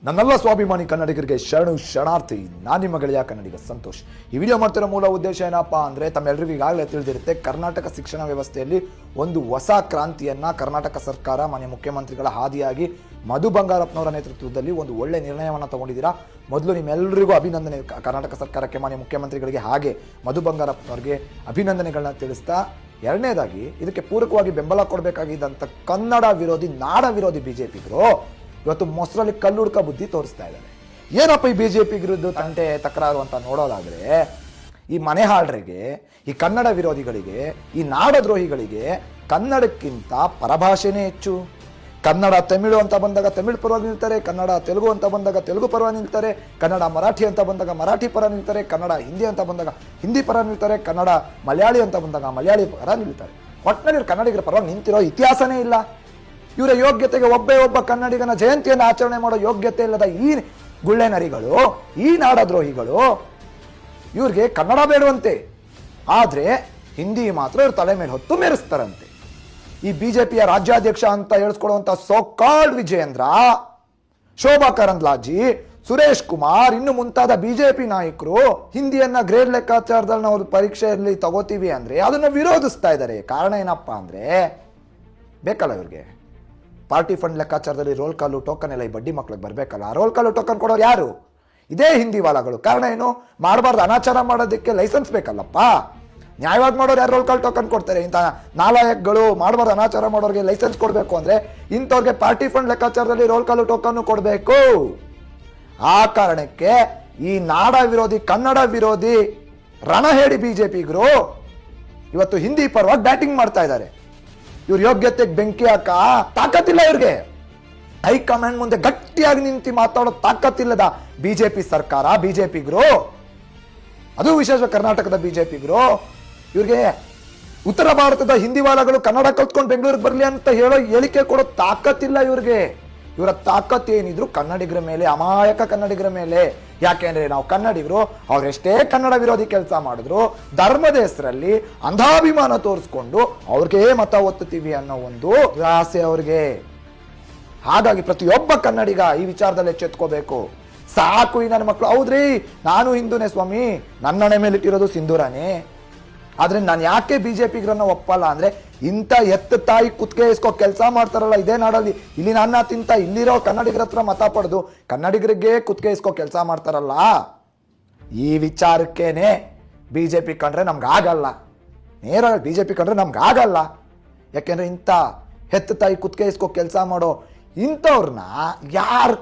ನನ್ನೆಲ್ಲ ಸ್ವಾಭಿಮಾನಿ ಕನ್ನಡಿಗರಿಗೆ ಶರಣು ಶರಣಾರ್ಥಿ. ನಾನು ನಿಮ್ಮ ಗೆಳೆಯ ಕನ್ನಡಿಗ ಸಂತೋಷ್. ಈ ವಿಡಿಯೋ ಮಾಡ್ತಿರೋ ಮೂಲ ಉದ್ದೇಶ ಏನಪ್ಪಾ ಅಂದರೆ, ತಮ್ಮೆಲ್ಲರಿಗೂ ಈಗಾಗಲೇ ತಿಳಿದಿರುತ್ತೆ, ಕರ್ನಾಟಕ ಶಿಕ್ಷಣ ವ್ಯವಸ್ಥೆಯಲ್ಲಿ ಒಂದು ಹೊಸ ಕ್ರಾಂತಿಯನ್ನು ಕರ್ನಾಟಕ ಸರ್ಕಾರ ಮಾನ್ಯ ಮುಖ್ಯಮಂತ್ರಿಗಳ ಹಾದಿಯಾಗಿ ಮಧು ಬಂಗಾರಪ್ಪನವರ ನೇತೃತ್ವದಲ್ಲಿ ಒಂದು ಒಳ್ಳೆ ನಿರ್ಣಯವನ್ನು ತಗೊಂಡಿದ್ದೀರಾ. ಮೊದಲು ನಿಮ್ಮೆಲ್ಲರಿಗೂ ಅಭಿನಂದನೆ ಕರ್ನಾಟಕ ಸರ್ಕಾರಕ್ಕೆ, ಮಾನ್ಯ ಮುಖ್ಯಮಂತ್ರಿಗಳಿಗೆ, ಹಾಗೆ ಮಧು ಬಂಗಾರಪ್ಪನವರಿಗೆ ಅಭಿನಂದನೆಗಳನ್ನ ತಿಳಿಸ್ತಾ, ಎರಡನೇದಾಗಿ ಇದಕ್ಕೆ ಪೂರಕವಾಗಿ ಬೆಂಬಲ ಕೊಡಬೇಕಾಗಿದ್ದಂಥ ಕನ್ನಡ ವಿರೋಧಿ, ನಾಡ ವಿರೋಧಿ ಬಿಜೆಪಿಗರು ಇವತ್ತು ಮೊಸರಲ್ಲಿ ಕಲ್ಲುಡ್ಕ ಬುದ್ಧಿ ತೋರಿಸ್ತಾ ಇದ್ದಾರೆ. ಏನಪ್ಪ ಈ ಬಿಜೆಪಿ ವಿರುದ್ಧ ತಂಟೆ ತಕರಾರು ಅಂತ ನೋಡೋದಾದ್ರೆ, ಈ ಮನೆಹಾಳರಿಗೆ, ಈ ಕನ್ನಡ ವಿರೋಧಿಗಳಿಗೆ, ಈ ನಾಡದ್ರೋಹಿಗಳಿಗೆ ಕನ್ನಡಕ್ಕಿಂತ ಪರಭಾಷೆನೇ ಹೆಚ್ಚು. ಕನ್ನಡ ತಮಿಳು ಅಂತ ಬಂದಾಗ ತಮಿಳು ಪರವಾಗಿ ನಿಲ್ತಾರೆ, ಕನ್ನಡ ತೆಲುಗು ಅಂತ ಬಂದಾಗ ತೆಲುಗು ಪರವಾಗಿ ನಿಲ್ತಾರೆ, ಕನ್ನಡ ಮರಾಠಿ ಅಂತ ಬಂದಾಗ ಮರಾಠಿ ಪರ ನಿಲ್ತಾರೆ, ಕನ್ನಡ ಹಿಂದಿ ಅಂತ ಬಂದಾಗ ಹಿಂದಿ ಪರ ನಿಲ್ತಾರೆ, ಕನ್ನಡ ಮಲಯಾಳಿ ಅಂತ ಬಂದಾಗ ಮಲಯಾಳಿ ಪರ ನಿಲ್ತಾರೆ. ಒಟ್ಟಿನಲ್ಲಿ ಕನ್ನಡಿಗರ ಪರವಾಗಿ ನಿಂತಿರೋ ಇತಿಹಾಸನೇ ಇಲ್ಲ. ಇವರ ಯೋಗ್ಯತೆಗೆ ಒಬ್ಬ ಕನ್ನಡಿಗನ ಜಯಂತಿಯನ್ನು ಆಚರಣೆ ಮಾಡೋ ಯೋಗ್ಯತೆ ಇಲ್ಲದ ಈ ಗುಳ್ಳೆ ನರಿಗಳು, ಈ ನಾಡದ್ರೋಹಿಗಳು, ಇವ್ರಿಗೆ ಕನ್ನಡ ಬೇಡುವಂತೆ, ಆದ್ರೆ ಹಿಂದಿ ಮಾತ್ರ ಇವ್ರ ತಲೆ ಮೇಲೆ ಹೊತ್ತು ಮೆರೆಸ್ತಾರಂತೆ. ಈ ಬಿಜೆಪಿಯ ರಾಜ್ಯಾಧ್ಯಕ್ಷ ಅಂತ ಹೇಳಿಸ್ಕೊಳ್ಳುವಂತ ಸೋಕಾಲ್ಡ್ ವಿಜಯೇಂದ್ರ, ಶೋಭಾ ಕರಂದ್ಲಾಜಿ, ಸುರೇಶ್ ಕುಮಾರ್, ಇನ್ನು ಮುಂತಾದ ಬಿಜೆಪಿ ನಾಯಕರು ಹಿಂದಿಯನ್ನ ಗ್ರೇಡ್ ಲೆಕ್ಕಾಚಾರದಲ್ಲಿ ನಾವು ಪರೀಕ್ಷೆಯಲ್ಲಿ ತಗೋತೀವಿ ಅಂದ್ರೆ ಅದನ್ನ ವಿರೋಧಿಸ್ತಾ ಇದ್ದಾರೆ. ಕಾರಣ ಏನಪ್ಪಾ ಅಂದ್ರೆ, ಬೇಕಲ್ಲ ಇವ್ರಿಗೆ ಪಾರ್ಟಿ ಫಂಡ್ ಲೆಕ್ಕಾಚಾರದಲ್ಲಿ ರೋಲ್ ಕಾಲು ಟೋಕನ್ ಎಲ್ಲ ಈ ಬಡ್ಡಿ ಮಕ್ಳಿಗೆ ಬರಬೇಕಲ್ಲ. ಆ ರೋಲ್ ಕಾಲು ಟೋಕನ್ ಕೊಡೋರು ಯಾರು? ಇದೇ ಹಿಂದಿ ವಾಲಗಳು. ಕಾರಣ ಏನು? ಮಾಡಬಾರ್ದು ಅನಾಚಾರ ಮಾಡೋದಕ್ಕೆ ಲೈಸೆನ್ಸ್ ಬೇಕಲ್ಲಪ್ಪ. ನ್ಯಾಯವಾಗಿ ಮಾಡೋರು ಯಾರು ರೋಲ್ ಕಾಲ್ ಟೋಕನ್ ಕೊಡ್ತಾರೆ? ಇಂಥ ನಾಲಾಯಕ್ಗಳು ಮಾಡಬಾರ್ದು ಅನಾಚಾರ ಮಾಡೋರಿಗೆ ಲೈಸೆನ್ಸ್ ಕೊಡಬೇಕು ಅಂದ್ರೆ ಇಂಥವ್ರಿಗೆ ಪಾರ್ಟಿ ಫಂಡ್ ಲೆಕ್ಕಾಚಾರದಲ್ಲಿ ರೋಲ್ ಕಾಲು ಟೋಕನ್ ಕೊಡಬೇಕು. ಆ ಕಾರಣಕ್ಕೆ ಈ ನಾಡ ವಿರೋಧಿ, ಕನ್ನಡ ವಿರೋಧಿ ರಣಹೇಡಿ ಬಿಜೆಪಿಗರು ಇವತ್ತು ಹಿಂದಿ ಪರವಾಗಿ ಬ್ಯಾಟಿಂಗ್ ಮಾಡ್ತಾ ಇದ್ದಾರೆ. ಇವ್ರ ಯೋಗ್ಯತೆಗೆ ಬೆಂಕಿ ಹಾಕ ತಾಕತ್ತಿಲ್ಲ ಇವ್ರಿಗೆ. ಹೈಕಮಾಂಡ್ ಮುಂದೆ ಗಟ್ಟಿಯಾಗಿ ನಿಂತು ಮಾತಾಡೋ ತಾಕತ್ತಿಲ್ಲದ ಬಿಜೆಪಿ ಸರ್ಕಾರ, ಬಿಜೆಪಿಗರು, ಅದು ವಿಶೇಷ ಕರ್ನಾಟಕದ ಬಿಜೆಪಿಗರು, ಇವ್ರಿಗೆ ಉತ್ತರ ಭಾರತದ ಹಿಂದಿ ವಾಲಗಳು ಕನ್ನಡ ಕಲ್ತ್ಕೊಂಡು ಬೆಂಗಳೂರಿಗೆ ಬರಲಿ ಅಂತ ಹೇಳೋ ಹೇಳಿಕೆ ಕೊಡೋ ತಾಕತ್ತಿಲ್ಲ ಇವ್ರಿಗೆ. ಇವರ ತಾಕತ್ ಏನಿದ್ರು ಕನ್ನಡಿಗರ ಮೇಲೆ, ಅಮಾಯಕ ಕನ್ನಡಿಗರ ಮೇಲೆ. ಯಾಕೆಂದ್ರೆ ನಾವು ಕನ್ನಡಿಗರು ಅವ್ರೆಷ್ಟೇ ಕನ್ನಡ ವಿರೋಧಿ ಕೆಲಸ ಮಾಡಿದ್ರು, ಧರ್ಮದ ಹೆಸರಲ್ಲಿ ಅಂಧಾಭಿಮಾನ ತೋರಿಸ್ಕೊಂಡು ಅವ್ರಿಗೆ ಮತ ಒತ್ತುತ್ತೀವಿ ಅನ್ನೋ ಒಂದು ಆಸೆ ಅವ್ರಿಗೆ. ಹಾಗಾಗಿ ಪ್ರತಿಯೊಬ್ಬ ಕನ್ನಡಿಗ ಈ ವಿಚಾರದಲ್ಲಿ ಎಚ್ಚೆತ್ಕೋಬೇಕು. ಸಾಕು ಈ ನನ್ನ ಮಕ್ಕಳು, ಹೌದ್ರಿ ನಾನು ಹಿಂದೂನೇ ಸ್ವಾಮಿ, ನನ್ನಣೆ ಮೇಲೆ ಇಟ್ಟಿರೋದು ಸಿಂಧೂರನೇ, ಆದ್ರೆ ನಾನು ಯಾಕೆ ಬಿಜೆಪಿಗರನ್ನ ಒಪ್ಪಲ್ಲ ಅಂದ್ರೆ, ಇಂಥ ಎತ್ತ ತಾಯಿ ಕುತ್ಕೆ ಇಸ್ಕೋ ಕೆಲಸ ಮಾಡ್ತಾರಲ್ಲ ಇದೇ ನಾಡಲ್ಲಿ, ಇಲ್ಲಿ ನನ್ನ ತಿಂತ ಇಲ್ಲಿರೋ ಕನ್ನಡಿಗರ ಹತ್ರ ಮತ ಪಡೆದು ಕನ್ನಡಿಗರಿಗೆ ಕುತ್ಕೆ ಇಸ್ಕೋ ಕೆಲಸ ಮಾಡ್ತಾರಲ್ಲ, ಈ ವಿಚಾರಕ್ಕೇನೆ ಬಿಜೆಪಿ ಕಂಡ್ರೆ ನಮ್ಗೆ ಆಗಲ್ಲ. ನೇರವಾಗಿ ಬಿಜೆಪಿ ಕಂಡ್ರೆ ನಮ್ಗೆ ಆಗಲ್ಲ. ಯಾಕೆಂದ್ರೆ ಇಂಥ ಹೆತ್ತ ತಾಯಿ ಕುತ್ಕೆ ಇಸ್ಕೋ ಕೆಲಸ ಮಾಡೋ ಇಂಥವ್ರನ್ನ ಯಾರು